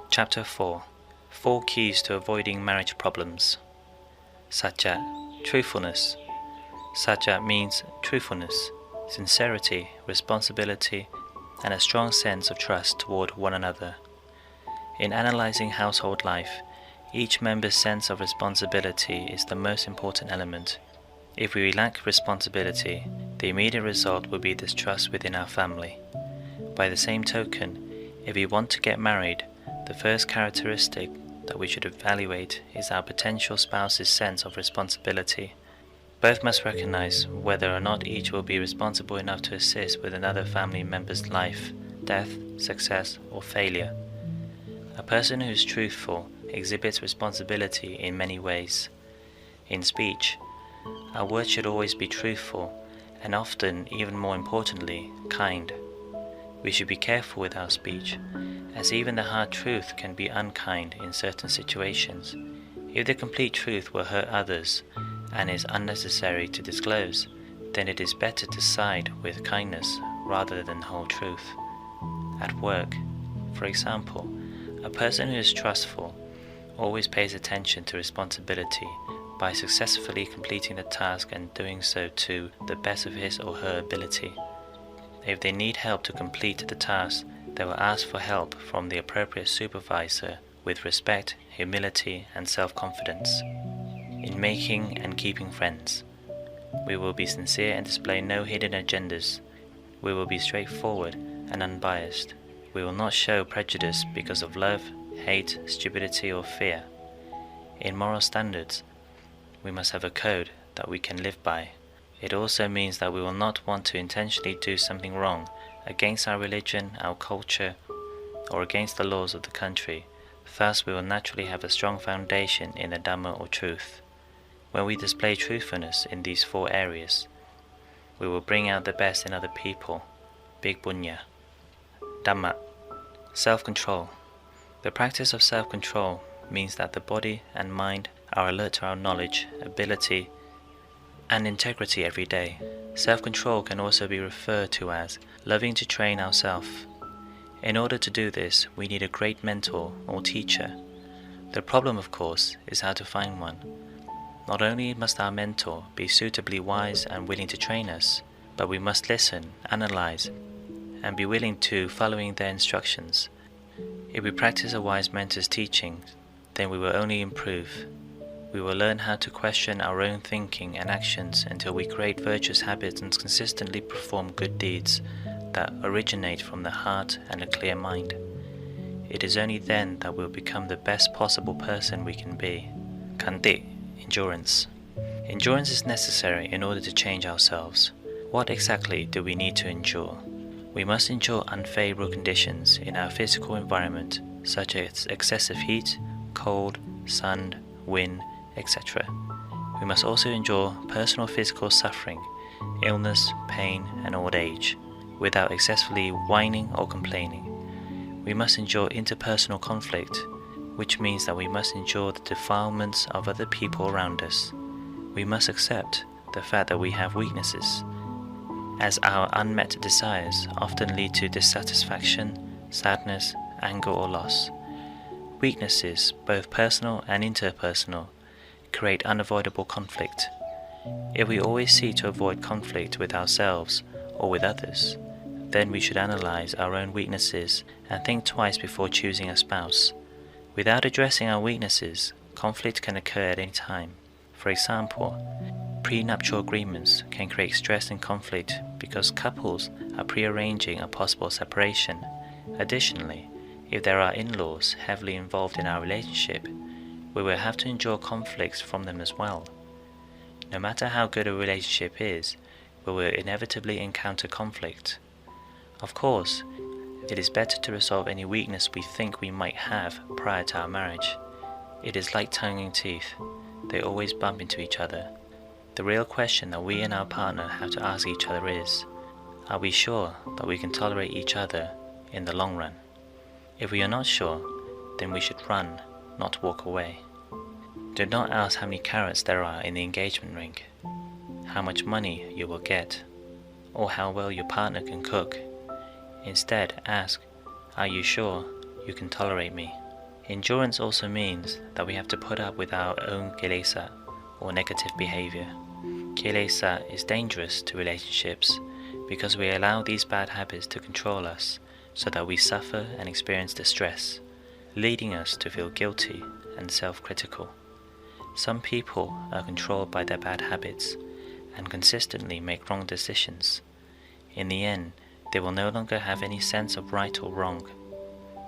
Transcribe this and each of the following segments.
Chapter 4. 4 Keys to Avoiding Marriage Problems. Sacha, truthfulness. Sacha means truthfulness, sincerity, responsibility, and a strong sense of trust toward one another. In analyzing household life, each member's sense of responsibility is the most important element. If we lack responsibility, the immediate result will be distrust within our family. By the same token, if we want to get married, the first characteristic that we should evaluate is our potential spouse's sense of responsibility. Both must recognize whether or not each will be responsible enough to assist with another family member's life, death, success, or failure. A person who is truthful exhibits responsibility in many ways. In speech, our words should always be truthful and often, even more importantly, kind. We should be careful with our speech, as even the hard truth can be unkind in certain situations. If the complete truth will hurt others and is unnecessary to disclose, then it is better to side with kindness rather than whole truth. At work, for example, a person who is trustful always pays attention to responsibility by successfully completing the task and doing so to the best of his or her ability. If they need help to complete the task, they will ask for help from the appropriate supervisor with respect, humility, and self-confidence. In making and keeping friends, we will be sincere and display no hidden agendas. We will be straightforward and unbiased. We will not show prejudice because of love, hate, stupidity, or fear. In moral standards, we must have a code that we can live by. It also means that we will not want to intentionally do something wrong against our religion, our culture, or against the laws of the country. Thus, we will naturally have a strong foundation in the Dhamma or truth. When we display truthfulness in these 4 areas, we will bring out the best in other people. Big punya. Dhamma. Self-control. The practice of self-control means that the body and mind are alert to our knowledge, ability, and integrity every day. Self-control can also be referred to as loving to train ourselves. In order to do this, we need a great mentor or teacher. The problem, of course, is how to find one. Not only must our mentor be suitably wise and willing to train us, but we must listen, analyze, and be willing to following their instructions. If we practice a wise mentor's teachings, then we will only improve. We will learn how to question our own thinking and actions until we create virtuous habits and consistently perform good deeds that originate from the heart and a clear mind. It is only then that we'll become the best possible person we can be. Khanti, endurance. Endurance is necessary in order to change ourselves. What exactly do we need to endure? We must endure unfavorable conditions in our physical environment, such as excessive heat, cold, sun, wind, etc. We must also endure personal physical suffering, illness, pain, and old age, without excessively whining or complaining. We must endure interpersonal conflict, which means that we must endure the defilements of other people around us. We must accept the fact that we have weaknesses, as our unmet desires often lead to dissatisfaction, sadness, anger, or loss. Weaknesses, both personal and interpersonal, create unavoidable conflict. If we always seek to avoid conflict with ourselves or with others, then we should analyze our own weaknesses and think twice before choosing a spouse. Without addressing our weaknesses, conflict can occur at any time. For example, prenuptial agreements can create stress and conflict because couples are prearranging a possible separation. Additionally, if there are in-laws heavily involved in our relationship, we will have to endure conflicts from them as well. No matter how good a relationship is, we will inevitably encounter conflict. Of course, it is better to resolve any weakness we think we might have prior to our marriage. It is like tongue and teeth. They always bump into each other. The real question that we and our partner have to ask each other is, are we sure that we can tolerate each other in the long run? If we are not sure, then we should run, not walk away. Do not ask how many carats there are in the engagement ring, how much money you will get, or how well your partner can cook. Instead, ask, "Are you sure you can tolerate me?" Endurance also means that we have to put up with our own kilesa, or negative behavior. Kilesa is dangerous to relationships because we allow these bad habits to control us so that we suffer and experience distress, leading us to feel guilty and self-critical. Some people are controlled by their bad habits and consistently make wrong decisions. In the end, they will no longer have any sense of right or wrong,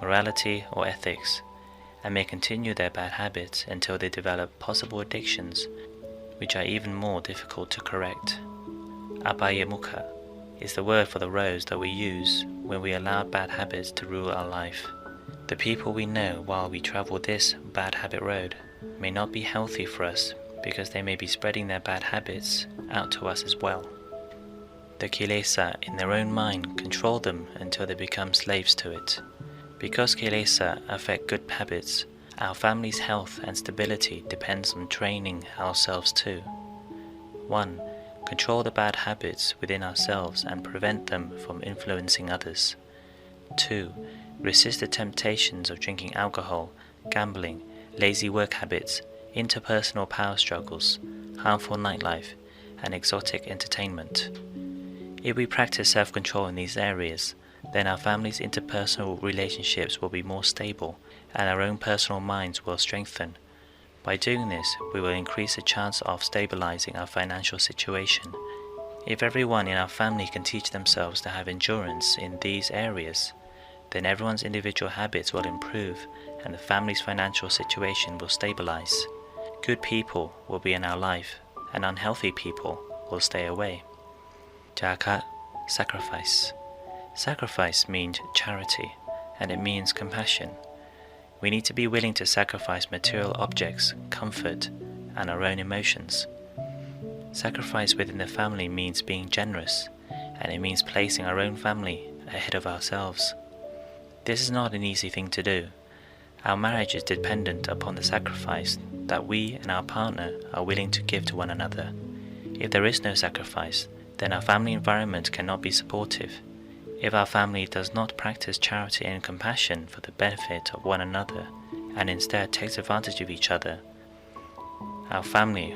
morality or ethics, and may continue their bad habits until they develop possible addictions, which are even more difficult to correct. Abhayamukha is the word for the roads that we use when we allow bad habits to rule our life. The people we know while we travel this bad habit road may not be healthy for us because they may be spreading their bad habits out to us as well. The kilesa in their own mind control them until they become slaves to it. Because kilesa affect good habits, our family's health and stability depends on training ourselves too. 1. Control the bad habits within ourselves and prevent them from influencing others. 2. Resist the temptations of drinking alcohol, gambling, lazy work habits, interpersonal power struggles, harmful nightlife, and exotic entertainment. If we practice self-control in these areas, then our family's interpersonal relationships will be more stable and our own personal minds will strengthen. By doing this, we will increase the chance of stabilizing our financial situation. If everyone in our family can teach themselves to have endurance in these areas, then everyone's individual habits will improve and the family's financial situation will stabilize. Good people will be in our life and unhealthy people will stay away. Jaka, sacrifice. Sacrifice means charity, and it means compassion. We need to be willing to sacrifice material objects, comfort, and our own emotions. Sacrifice within the family means being generous, and it means placing our own family ahead of ourselves. This is not an easy thing to do. Our marriage is dependent upon the sacrifice that we and our partner are willing to give to one another. If there is no sacrifice, then our family environment cannot be supportive. If our family does not practice charity and compassion for the benefit of one another, and instead takes advantage of each other, our family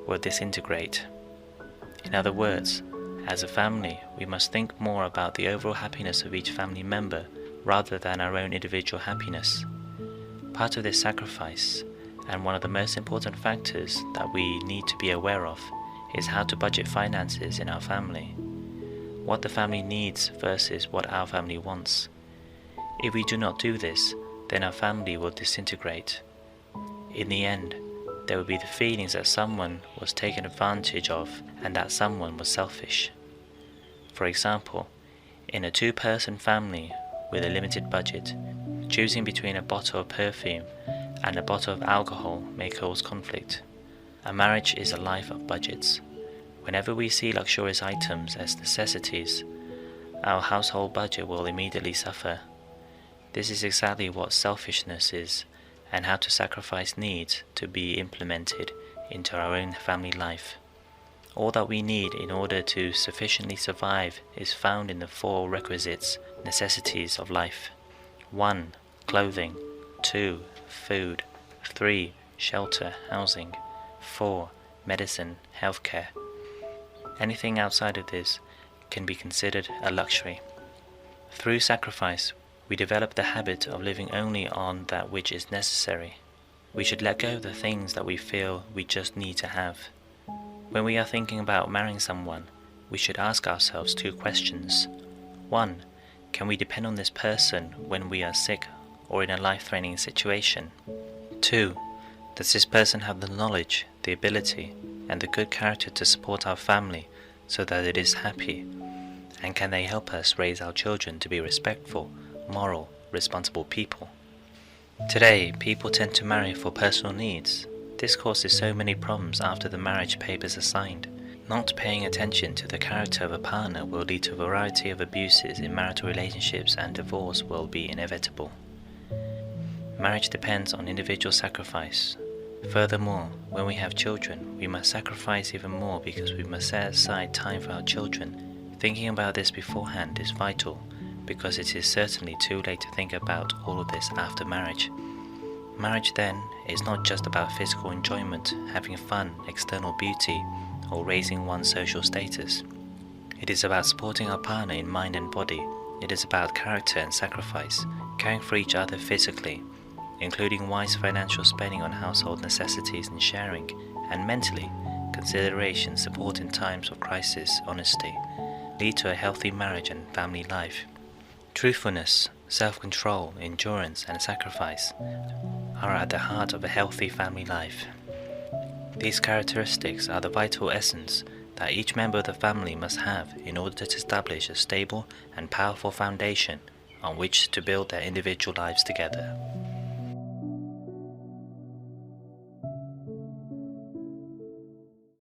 will disintegrate. In other words, as a family, we must think more about the overall happiness of each family member rather than our own individual happiness. Part of this sacrifice, and one of the most important factors that we need to be aware of, is how to budget finances in our family. What the family needs versus what our family wants. If we do not do this, then our family will disintegrate. In the end, there will be the feelings that someone was taken advantage of and that someone was selfish. For example, in a two-person family with a limited budget, choosing between a bottle of perfume and a bottle of alcohol may cause conflict. A marriage is a life of budgets. Whenever we see luxurious items as necessities, our household budget will immediately suffer. This is exactly what selfishness is, and how to sacrifice needs to be implemented into our own family life. All that we need in order to sufficiently survive is found in the 4 requisites, necessities of life. 1. Clothing. 2. Food. 3. Shelter, housing. 4. Medicine, healthcare. Anything outside of this can be considered a luxury. Through sacrifice, we develop the habit of living only on that which is necessary. We should let go of the things that we feel we just need to have. When we are thinking about marrying someone, we should ask ourselves 2 questions. 1. Can we depend on this person when we are sick or in a life-threatening situation? 2. Does this person have the knowledge, the ability, and the good character to support our family so that it is happy? And can they help us raise our children to be respectful, moral, responsible people? Today, people tend to marry for personal needs. This causes so many problems after the marriage papers are signed. Not paying attention to the character of a partner will lead to a variety of abuses in marital relationships, and divorce will be inevitable. Marriage depends on individual sacrifice. Furthermore, when we have children, we must sacrifice even more because we must set aside time for our children. Thinking about this beforehand is vital, because it is certainly too late to think about all of this after marriage. Marriage, then, is not just about physical enjoyment, having fun, external beauty, or raising one's social status. It is about supporting our partner in mind and body. It is about character and sacrifice, caring for each other physically, including wise financial spending on household necessities and sharing, and mentally, consideration, support in times of crisis, honesty, lead to a healthy marriage and family life. Truthfulness, self-control, endurance, and sacrifice are at the heart of a healthy family life. These characteristics are the vital essence that each member of the family must have in order to establish a stable and powerful foundation on which to build their individual lives together.